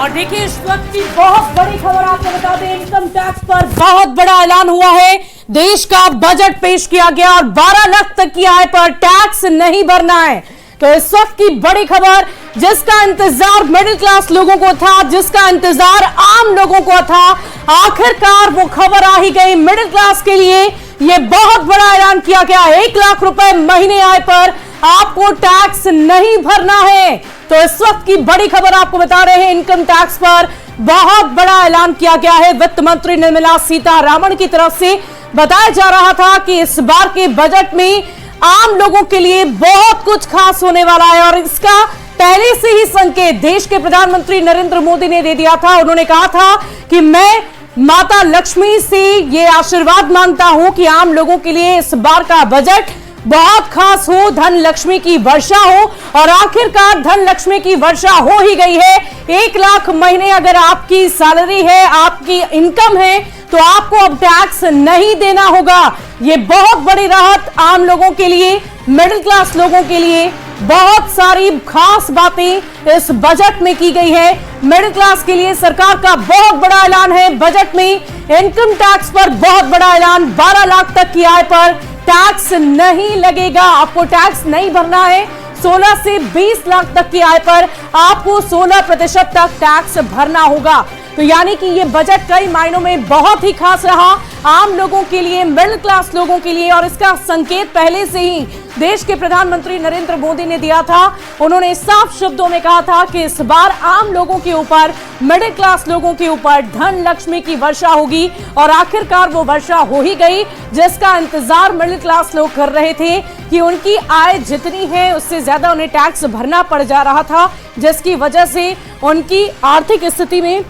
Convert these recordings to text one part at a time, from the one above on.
और देखिए इस वक्त की बहुत बड़ी खबर आपको बता दें, इनकम टैक्स पर बहुत बड़ा ऐलान हुआ है। देश का बजट पेश किया गया और 12 लाख तक की आय पर टैक्स नहीं भरना है। तो इस वक्त की बड़ी खबर, जिसका इंतजार मिडिल क्लास लोगों को था, जिसका इंतजार आम लोगों को था, आखिरकार वो खबर आ ही गई। मिडिल क्लास के लिए ये बहुत बड़ा ऐलान किया गया। 1 लाख रुपए महीने आय पर आपको टैक्स नहीं भरना है। तो इस वक्त की बड़ी खबर आपको बता रहे हैं, इनकम टैक्स पर बहुत बड़ा ऐलान किया गया है। वित्त मंत्री निर्मला सीतारमण की तरफ से बताया जा रहा था कि इस बार के बजट में आम लोगों के लिए बहुत कुछ खास होने वाला है और इसका पहले से ही संकेत देश के प्रधानमंत्री नरेंद्र मोदी ने दे दिया था। उन्होंने कहा था कि मैं माता लक्ष्मी से ये आशीर्वाद मांगता हूं कि आम लोगों के लिए इस बार का बजट बहुत खास हो, धन लक्ष्मी की वर्षा हो। और आखिरकार धन लक्ष्मी की वर्षा हो ही गई है। 1 लाख महीने अगर आपकी सैलरी है, आपकी इनकम है, तो आपको अब टैक्स नहीं देना होगा। ये बहुत बड़ी राहत आम लोगों के लिए, मिडिल क्लास लोगों के लिए। बहुत सारी खास बातें इस बजट में की गई है। मिडिल क्लास के लिए सरकार का बहुत बड़ा ऐलान है। बजट में इनकम टैक्स पर बहुत बड़ा ऐलान। 12 लाख तक की आय पर टैक्स नहीं लगेगा, आपको टैक्स नहीं भरना है। 16 से 20 लाख तक की आय पर आपको 16% तक टैक्स भरना होगा। तो यानी कि ये बजट कई मायनों में बहुत ही खास रहा आम लोगों के लिए, मिडिल क्लास लोगों के लिए। और इसका संकेत पहले से ही देश के प्रधानमंत्री नरेंद्र मोदी ने दिया था। उन्होंने साफ शब्दों में कहा था कि इस बार आम लोगों के ऊपर, मिडिल क्लास लोगों के ऊपर धन लक्ष्मी की वर्षा होगी। और आखिरकार वो वर्षा हो ही गई, जिसका इंतजार मिडिल क्लास लोग कर रहे थे कि उनकी आय जितनी है उससे ज्यादा उन्हें टैक्स भरना पड़ जा रहा था, जिसकी वजह से उनकी आर्थिक स्थिति में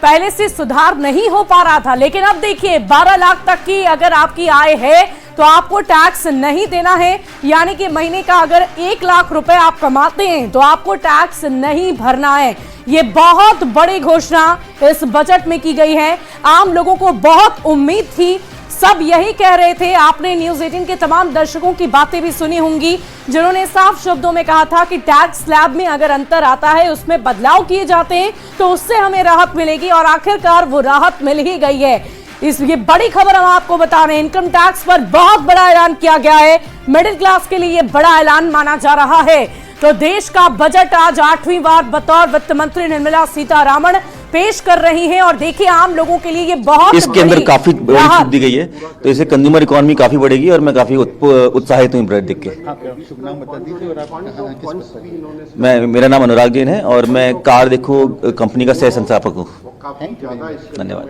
पहले से सुधार नहीं हो पा रहा था। लेकिन अब देखिए 12 लाख तक की अगर आपकी आय है तो आपको टैक्स नहीं देना है। यानी कि महीने का अगर 1 लाख रुपए आप कमाते हैं तो आपको टैक्स नहीं भरना है। ये बहुत बड़ी घोषणा इस बजट में की गई है। आम लोगों को बहुत उम्मीद थी, सब यही कह रहे थे। आपने न्यूज़ 18 के तमाम दर्शकों की बातें भी सुनी होंगी, जिन्होंने साफ शब्दों में कहा था कि टैक्स स्लैब में अगर अंतर आता है, उसमें बदलाव किए जाते हैं, तो उससे हमें राहत मिलेगी। और आखिरकार वो राहत मिल ही गई है। ये बड़ी खबर हम आपको बता रहे हैं, इनकम टैक्स पर बहुत बड़ा ऐलान किया गया है। मिडिल क्लास के लिए ये बड़ा ऐलान माना जा रहा है। तो देश का बजट आज 8वीं बार बतौर वित्त मंत्री निर्मला सीतारमण पेश कर रही हैं। और देखिए आम लोगों के लिए ये बहुत इसके अंदर काफी छूट दी गई है, तो इससे कंज्यूमर इकोनॉमी काफी बढ़ेगी और मैं काफी उत्साहित हूँ बजट देख के। मेरा नाम अनुराग जैन है और मैं कार देखो कंपनी का सह संस्थापक हूँ। धन्यवाद।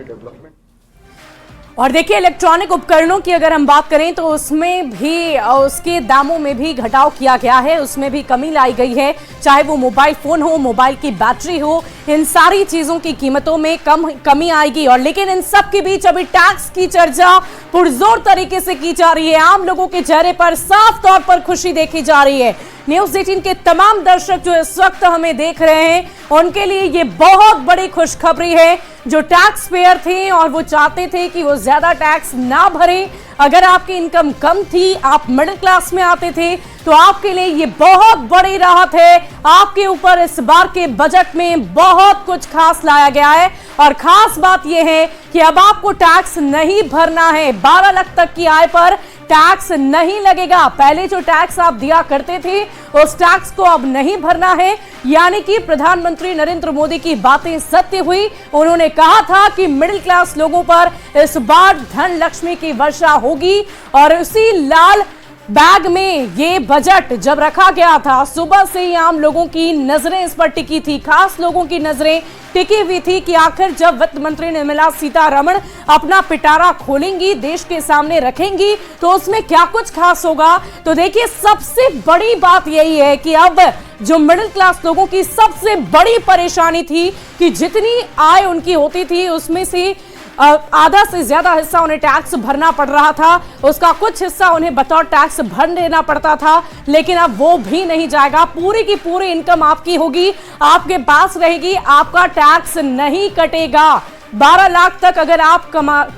और देखिए इलेक्ट्रॉनिक उपकरणों की अगर हम बात करें तो उसमें भी, उसके दामों में भी घटाव किया गया है, उसमें भी कमी लाई गई है। चाहे वो मोबाइल फोन हो, मोबाइल की बैटरी हो, इन सारी चीजों की कीमतों में कमी आएगी। और लेकिन इन सब के बीच अभी टैक्स की चर्चा पुरजोर तरीके से की जा रही है। आम लोगों के चेहरे पर साफ तौर पर खुशी देखी जा रही है। न्यूज़ 18 के तमाम दर्शक जो इस वक्त हमें देख रहे हैं, उनके लिए ये बहुत बड़ी खुशखबरी है। जो टैक्स पेयर थे और वो चाहते थे कि वो ज्यादा टैक्स ना भरें, अगर आपकी इनकम कम थी, आप मिडिल क्लास में आते थे, तो आपके लिए ये बहुत बड़ी राहत है। आपके ऊपर इस बार के बजट में बहुत कुछ खास लाया गया है। और खास बात यह है कि अब आपको टैक्स नहीं भरना है। 12 लाख तक की आय पर टैक्स नहीं लगेगा। पहले जो टैक्स आप दिया करते थे उस टैक्स को अब नहीं भरना है। यानी कि प्रधानमंत्री नरेंद्र मोदी की बातें सत्य हुई। उन्होंने कहा था कि मिडिल क्लास लोगों पर इस बार धन लक्ष्मी की वर्षा होगी। और उसी लाल बैग में ये बजट जब रखा गया था, सुबह से ही आम लोगों की नजरें इस पर टिकी थी, खास लोगों की नजरें टिकी हुई थी कि आखिर जब वित्त मंत्री निर्मला सीतारमण अपना पिटारा खोलेंगी, देश के सामने रखेंगी, तो उसमें क्या कुछ खास होगा। तो देखिए सबसे बड़ी बात यही है कि अब जो मिडिल क्लास लोगों की सबसे बड़ी परेशानी थी कि जितनी आय उनकी होती थी उसमें से आधा से ज्यादा हिस्सा उन्हें टैक्स भरना पड़ रहा था, उसका कुछ हिस्सा उन्हें बतौर टैक्स भर देना पड़ता था। लेकिन अब वो भी नहीं जाएगा। पूरी की पूरी इनकम आपकी होगी, आपके पास रहेगी, आपका टैक्स नहीं कटेगा। 12 लाख तक अगर आप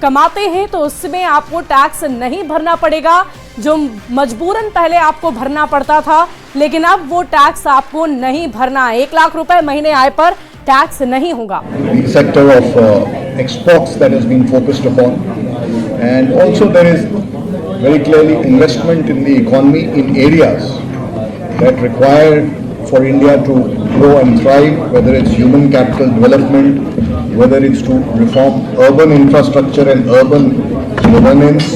कमाते हैं तो उसमें आपको टैक्स नहीं भरना पड़ेगा, जो मजबूरन पहले आपको भरना पड़ता था। लेकिन अब वो टैक्स आपको नहीं भरना है। 1 लाख रुपए महीने आय पर टैक्स नहीं होगा। The sector of exports that has been focused upon, and also there is very clearly investment in the economy in areas that require for India to grow and thrive, whether it's human capital development, whether it's to reform urban infrastructure and urban governance.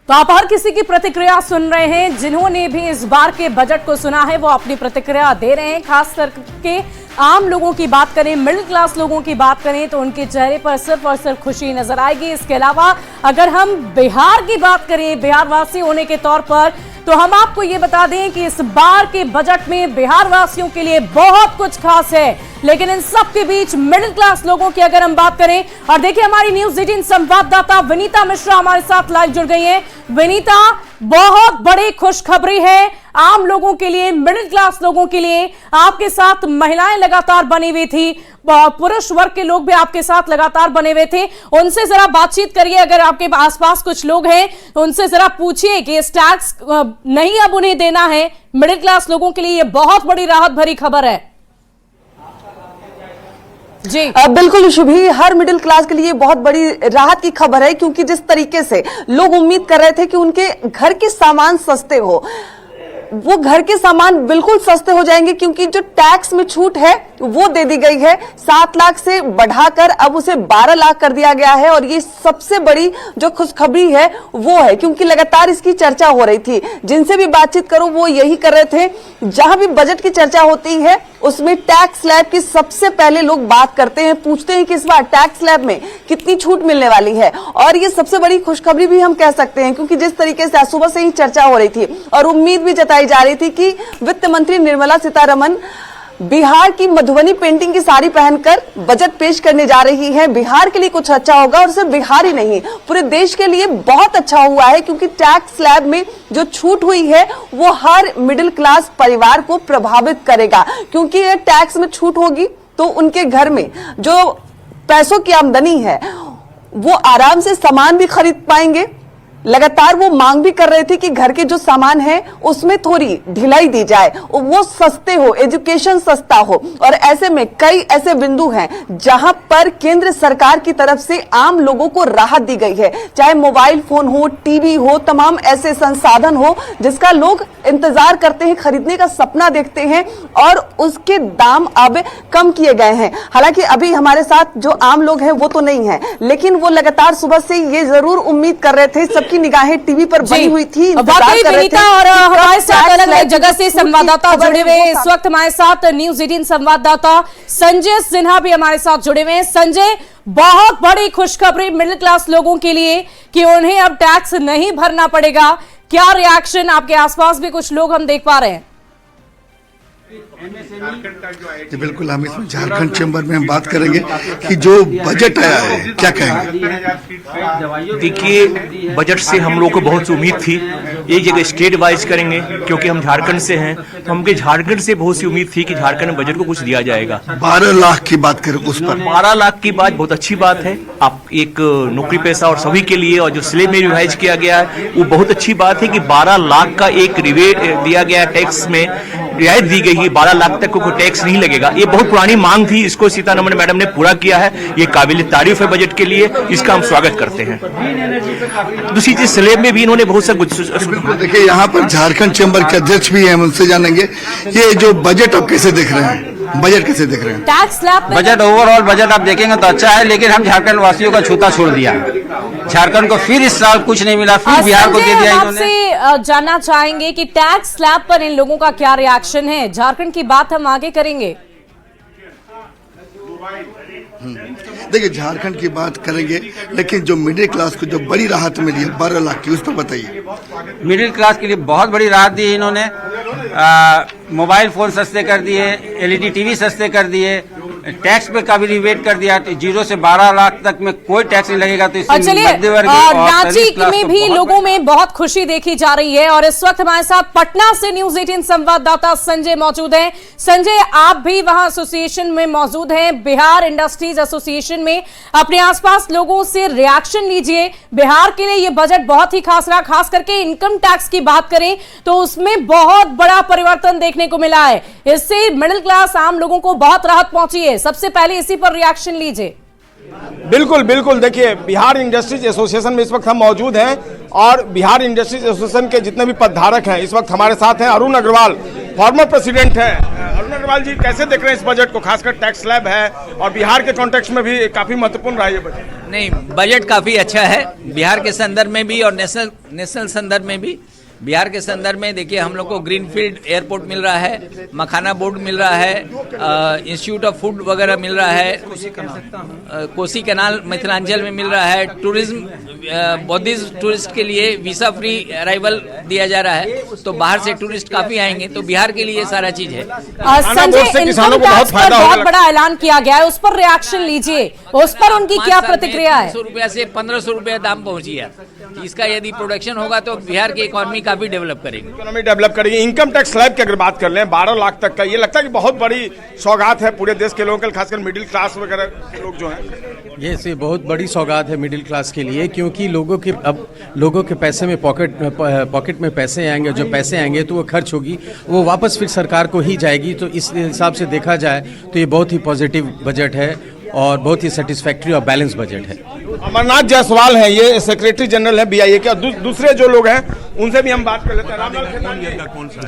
तो आप हर किसी की प्रतिक्रिया सुन रहे हैं। जिन्होंने भी इस बार के बजट को सुना है वो अपनी प्रतिक्रिया दे रहे हैं। खास करके आम लोगों की बात करें, मिडिल क्लास लोगों की बात करें तो उनके चेहरे पर सिर्फ और सिर्फ खुशी नजर आएगी। इसके अलावा अगर हम बिहार की बात करें, बिहार वासी होने के तौर पर, तो हम आपको ये बता दें कि इस बार के बजट में बिहार वासियों के लिए बहुत कुछ खास है। लेकिन इन सब के बीच मिडिल क्लास लोगों की अगर हम बात करें, और देखिए हमारी न्यूज 18 संवाददाता विनीता मिश्रा हमारे साथ लाइव जुड़ गई हैं। विनीता, बहुत बड़ी खुशखबरी है आम लोगों के लिए, मिडिल क्लास लोगों के लिए। आपके साथ महिलाएं लगातार बनी हुई थी, पुरुष वर्ग के लोग भी आपके साथ लगातार बने हुए थे। उनसे जरा बातचीत करिए, अगर आपके आसपास कुछ लोग हैं तो उनसे जरा पूछिए कि इस टैक्स नहीं अब उन्हें देना है। मिडिल क्लास लोगों के लिए ये बहुत बड़ी राहत भरी खबर है। जी बिल्कुल शुभी, हर मिडिल क्लास के लिए बहुत बड़ी राहत की खबर है, क्योंकि जिस तरीके से लोग उम्मीद कर रहे थे कि उनके घर के सामान सस्ते हो, वो घर के सामान बिल्कुल सस्ते हो जाएंगे, क्योंकि जो टैक्स में छूट है वो दे दी गई है। 7 लाख से बढ़ाकर अब उसे 12 लाख कर दिया गया है। और ये सबसे बड़ी जो खुशखबरी है वो है, क्योंकि लगातार इसकी चर्चा हो रही थी। जिनसे भी बातचीत करो वो यही कर रहे थे, जहां भी बजट की चर्चा होती है उसमें टैक्स स्लैब की सबसे पहले लोग बात करते हैं, पूछते हैं कि इस बार टैक्स स्लैब में कितनी छूट मिलने वाली है। और ये सबसे बड़ी खुशखबरी भी हम कह सकते हैं, क्योंकि जिस तरीके से आज सुबह से ही चर्चा हो रही थी और उम्मीद भी जताई जा रही थी कि वित्त मंत्री निर्मला सीतारमण बिहार की मधुबनी पेंटिंग की साड़ी पहनकर बजट पेश करने जा रही है। बिहार के लिए कुछ अच्छा होगा, और सिर्फ बिहार ही नहीं पूरे देश के लिए बहुत अच्छा हुआ है, क्योंकि टैक्स स्लैब में जो छूट हुई है वो हर मिडिल क्लास परिवार को प्रभावित करेगा। क्योंकि ये टैक्स में छूट होगी तो उनके घर में जो पैसों की आमदनी है वो आराम से सामान भी खरीद पाएंगे। लगातार वो मांग भी कर रहे थे कि घर के जो सामान है उसमें थोड़ी ढिलाई दी जाए, वो सस्ते हो, एजुकेशन सस्ता हो। और ऐसे में कई ऐसे बिंदु हैं जहां पर केंद्र सरकार की तरफ से आम लोगों को राहत दी गई है, चाहे मोबाइल फोन हो, टीवी हो, तमाम ऐसे संसाधन हो जिसका लोग इंतजार करते हैं, खरीदने का सपना देखते हैं, और उसके दाम अब कम किए गए हैं। हालांकि अभी हमारे साथ जो आम लोग हैं वो तो नहीं है, लेकिन वो लगातार सुबह से ये जरूर उम्मीद कर रहे थे, सबकी निगाहें टीवी पर बनी हुई थी, वाकई विनीता। और हमारे साथ अलग अलग जगह से संवाददाता जुड़े हुए हैं। इस वक्त हमारे साथ न्यूज 18 संवाददाता संजय सिन्हा भी हमारे साथ जुड़े हुए हैं। संजय, बहुत बड़ी खुशखबरी मिडिल क्लास लोगों के लिए कि उन्हें अब टैक्स नहीं भरना पड़ेगा। क्या रिएक्शन, आपके आसपास भी कुछ लोग हम देख पा रहे हैं? जी बिल्कुल, हम इसमें झारखंड चैम्बर में हम बात करेंगे कि जो बजट आया है क्या कहेंगे। देखिए, बजट से हम लोग को बहुत उम्मीद थी। एक जगह स्टेट वाइज करेंगे, क्योंकि हम झारखंड से हैं, तो हमके झारखंड से बहुत सी उम्मीद थी कि झारखंड में बजट को कुछ दिया जाएगा। 12 लाख की बात करें उस पर, 12 लाख की बात बहुत अच्छी बात है। आप एक नौकरी पेशा और सभी के लिए, और जो स्लेब में रिवाइज किया गया है वो बहुत अच्छी बात है कि 12 लाख का एक रिबेट दिया गया, टैक्स में रियायत दी गई है। 12 लाख तक को टैक्स नहीं लगेगा। ये बहुत पुरानी मांग थी, इसको सीतारमण मैडम ने पूरा किया है। ये काबिल तारीफ है बजट के लिए, इसका हम स्वागत करते हैं। दूसरी चीज, स्लेब में भी इन्होंने बहुत सा कुछ। देखिए, यहाँ पर झारखंड चैम्बर के अध्यक्ष भी हैं, उनसे जानेंगे ये जो बजट आप कैसे देख रहे हैं, बजट कैसे देख रहे हैं। Tax slab budget, overall budget आप देखेंगे तो अच्छा है, लेकिन हम झारखंड वासियों का छूता छोड़ दिया। झारखंड को फिर इस साल कुछ नहीं मिला, फिर बिहार को दे दिया इन्होंने। आपसे जानना चाहेंगे कि टैक्स स्लैब पर इन लोगों का क्या रिएक्शन है। झारखंड की बात हम आगे करेंगे। देखिए, झारखंड की बात करेंगे, लेकिन जो मिडिल क्लास को जो बड़ी राहत मिली है 12 लाख की, उस पर बताइए। मिडिल क्लास के लिए बहुत बड़ी राहत दी है इन्होंने। मोबाइल फोन सस्ते कर दिए, एलईडी टीवी सस्ते कर दिए, टैक्स पे का भी रिबेट कर दिया, 0 से 12 लाख तक में कोई टैक्स नहीं लगेगा। तो और चलिए रांची में भी लोगों में बहुत खुशी देखी जा रही है और इस वक्त हमारे साथ पटना से न्यूज़ 18 संवाददाता संजय मौजूद हैं। संजय, आप भी वहां एसोसिएशन में मौजूद हैं, बिहार इंडस्ट्रीज एसोसिएशन में। अपने आसपास लोगों से रिएक्शन लीजिए। बिहार के लिए ये बजट बहुत ही खास रहा, खास करके इनकम टैक्स की बात करें तो उसमें बहुत बड़ा परिवर्तन देखने को मिला है। इससे मिडिल क्लास आम लोगों को बहुत राहत पहुंची है। सबसे पहले इसी पर रिएक्शन लीजिए। बिल्कुल बिल्कुल, देखिए बिहार इंडस्ट्रीज एसोसिएशन में इस वक्त हम मौजूद हैं और बिहार इंडस्ट्रीज एसोसिएशन के जितने भी पदधारक हैं इस वक्त हमारे साथ हैं। अरुण अग्रवाल फॉर्मर प्रेसिडेंट हैं। अरुण अग्रवाल जी, कैसे देख रहे हैं इस बजट को, खासकर टैक्स स्लैब है और बिहार के कॉन्टेक्स्ट में भी काफी महत्वपूर्ण रहा ये बजट? नहीं, बजट काफी अच्छा है बिहार के संदर्भ में भी और नेशनल संदर्भ में भी। बिहार के संदर्भ में देखिए, हम लोग को ग्रीनफील्ड एयरपोर्ट मिल रहा है, मखाना बोर्ड मिल रहा है, इंस्टीट्यूट ऑफ फूड वगैरह मिल रहा है, कोसी कैनाल मिथिलांचल में मिल रहा है, टूरिज्म बौद्धिस्ट टूरिस्ट के लिए वीजा फ्री अराइवल दिया जा रहा है, तो बाहर से टूरिस्ट काफी आएंगे, तो बिहार के लिए सारा चीज है। संजय, इनकम टैक्स पर बहुत बड़ा ऐलान किया गया है, उस पर रिएक्शन लीजिए, उस पर उनकी क्या प्रतिक्रिया है? 100 रुपया से 1500 रुपया दाम पहुंची है। इसका यदि प्रोडक्शन होगा तो बिहार की इकोनॉमी काफी डेवलप करेगी। इकोनॉमी डेवलप करेगी। इनकम टैक्स स्लैब की अगर बात कर लें 12 लाख तक का, ये लगता है कि बहुत बड़ी सौगात है पूरे देश के लोगों के, खासकर मिडिल क्लास वगैरह के लोग जो हैं। ये बहुत बड़ी सौगात है मिडिल क्लास के लिए, क्योंकि लोगों के पैसे में पॉकेट में पैसे आएंगे, जो पैसे आएंगे तो वो खर्च होगी, वो वापस फिर सरकार को ही जाएगी। तो इस हिसाब से देखा जाए तो ये बहुत ही पॉजिटिव बजट है और बहुत ही सेटिस्फैक्ट्री और बैलेंस बजट है। अमरनाथ जायसवाल हैं, ये सेक्रेटरी जनरल है बीआईए के, और दूसरे जो लोग हैं उनसे भी हम बात कर लेते हैं। रामलाल खेतान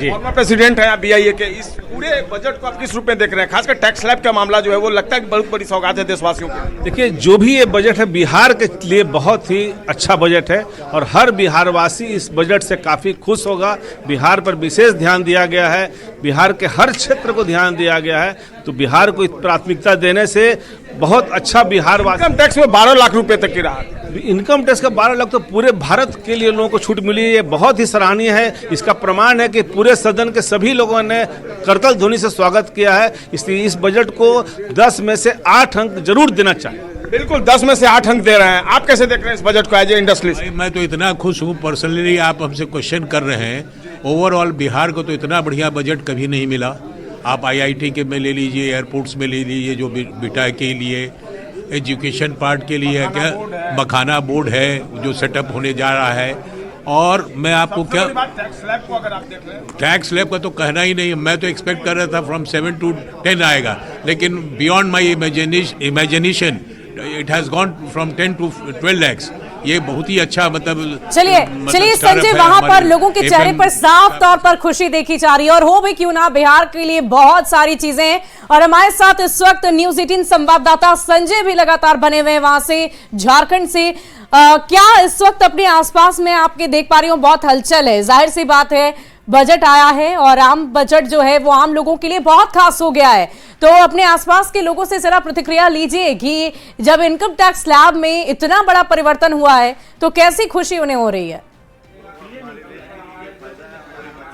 जी, फॉर्मर प्रेसिडेंट हैं बीआईए के। इस पूरे बजट को आप किस रूप में देख रहे हैं? खासकर टैक्स स्लैब का मामला जो है वो लगता है कि बहुत बड़ी सौगात है देशवासियों को। देखिए, जो भी ये बजट है बिहार के लिए बहुत ही अच्छा बजट है और हर बिहारवासी इस बजट से काफ़ी खुश होगा। बिहार पर विशेष ध्यान दिया गया है, बिहार के हर क्षेत्र को ध्यान दिया गया है, तो बिहार को प्राथमिकता देने से बहुत अच्छा बिहार। इनकम टैक्स में 12 लाख रुपए तक की राहत। इनकम टैक्स का 12 लाख तो पूरे भारत के लिए लोगों को छूट मिली है, ये बहुत ही सराहनीय है। इसका प्रमाण है कि पूरे सदन के सभी लोगों ने करतल ध्वनि से स्वागत किया है। इसलिए इस बजट को 10 में से 8 अंक जरूर देना चाहिए। बिल्कुल, 10 में से 8 अंक दे रहे हैं। आप कैसे देख रहे हैं इस बजट को एज ए इंडस्ट्रियलिस्ट? मैं तो इतना खुश हूँ पर्सनली, आप हमसे क्वेश्चन कर रहे हैं। ओवरऑल बिहार को तो इतना बढ़िया बजट कभी नहीं मिला। आप IIT के में ले लीजिए, एयरपोर्ट्स में ले लीजिए, जो बिटा के लिए, एजुकेशन पार्ट के लिए क्या मखाना बोर्ड है जो सेटअप होने जा रहा है। और मैं आपको क्या टैक्स स्लैब को अगर आप देख रहे हैं, टैक्स स्लैब का तो कहना ही नहीं। मैं तो एक्सपेक्ट कर रहा था फ्रॉम 7 to 10 आएगा, लेकिन beyond my imagination it has gone from 10 to 12 lakhs। ये बहुत ही अच्छा मतलब चलिए संजय, वहां पर लोगों के चेहरे पर साफ तौर पर खुशी देखी जा रही है और हो भी क्यों ना, बिहार के लिए बहुत सारी चीजें हैं। और हमारे साथ इस वक्त न्यूज़ 18 संवाददाता संजय भी लगातार बने हुए हैं वहां से, झारखंड से। क्या इस वक्त अपने आसपास में आपके देख पा रही हूँ बहुत हलचल है? जाहिर सी बात है, बजट आया है और आम बजट जो है वो आम लोगों के लिए बहुत खास हो गया है। तो अपने आसपास के लोगों से जरा प्रतिक्रिया लीजिए कि जब इनकम टैक्स स्लैब में इतना बड़ा परिवर्तन हुआ है तो कैसी खुशी उन्हें हो रही है?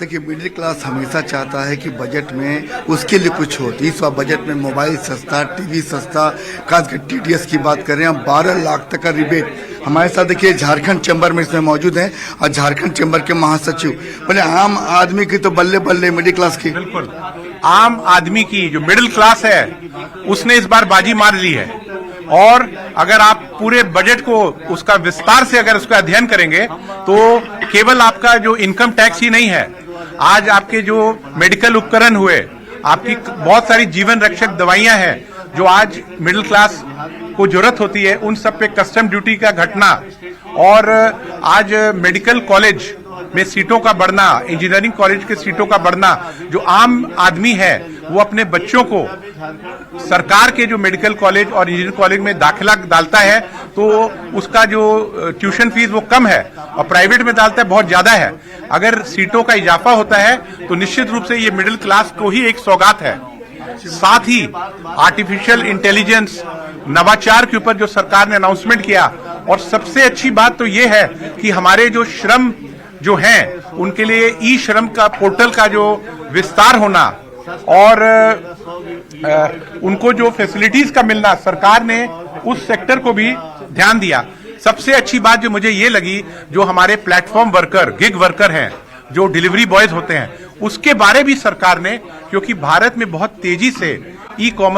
देखिए, मिडिल क्लास हमेशा चाहता है कि बजट में उसके लिए कुछ हो। इस बार बजट में मोबाइल सस्ता, टीवी सस्ता, खासकर TDS की बात करें हम 12 लाख तक का रिबेट। हमारे साथ देखिए झारखंड चैम्बर में इसमें मौजूद हैं और झारखंड चैम्बर के महासचिव। बोले आम आदमी की तो बल्ले बल्ले, मिडिल क्लास की बिल्कुल आम आदमी की जो मिडिल क्लास है उसने इस बार बाजी मार ली है। और अगर आप पूरे बजट को उसका विस्तार से अगर उसका अध्ययन करेंगे तो केवल आपका जो इनकम टैक्स ही नहीं है, आज आपके जो मेडिकल उपकरण हुए, आपकी बहुत सारी जीवन रक्षक दवाइयां हैं जो आज मिडिल क्लास को जरूरत होती है, उन सब पे कस्टम ड्यूटी का घटना, और आज मेडिकल कॉलेज में सीटों का बढ़ना, इंजीनियरिंग कॉलेज के सीटों का बढ़ना, जो आम आदमी है वो अपने बच्चों को सरकार के जो मेडिकल कॉलेज और इंजीनियरिंग कॉलेज में दाखिला डालता है तो उसका जो ट्यूशन फीस वो कम है और प्राइवेट में डालता है बहुत ज्यादा है। अगर सीटों का इजाफा होता है तो निश्चित रूप से ये मिडिल क्लास को ही एक सौगात है। साथ ही आर्टिफिशियल इंटेलिजेंस नवाचार के ऊपर जो सरकार ने अनाउंसमेंट किया, और सबसे अच्छी बात तो ये है कि हमारे जो श्रम जो हैं उनके लिए ई श्रम का पोर्टल का जो विस्तार होना, और उनको जो फैसिलिटीज का मिलना, सरकार ने उस सेक्टर को भी ध्यान दिया। सबसे अच्छी बात जो मुझे ये लगी, जो हमारे प्लेटफॉर्म वर्कर, गिग वर्कर हैं, जो डिलीवरी बॉयज होते हैं, उसके बारे भी सरकार ने, क्योंकि भारत में बहुत तेजी से ई कॉमर्स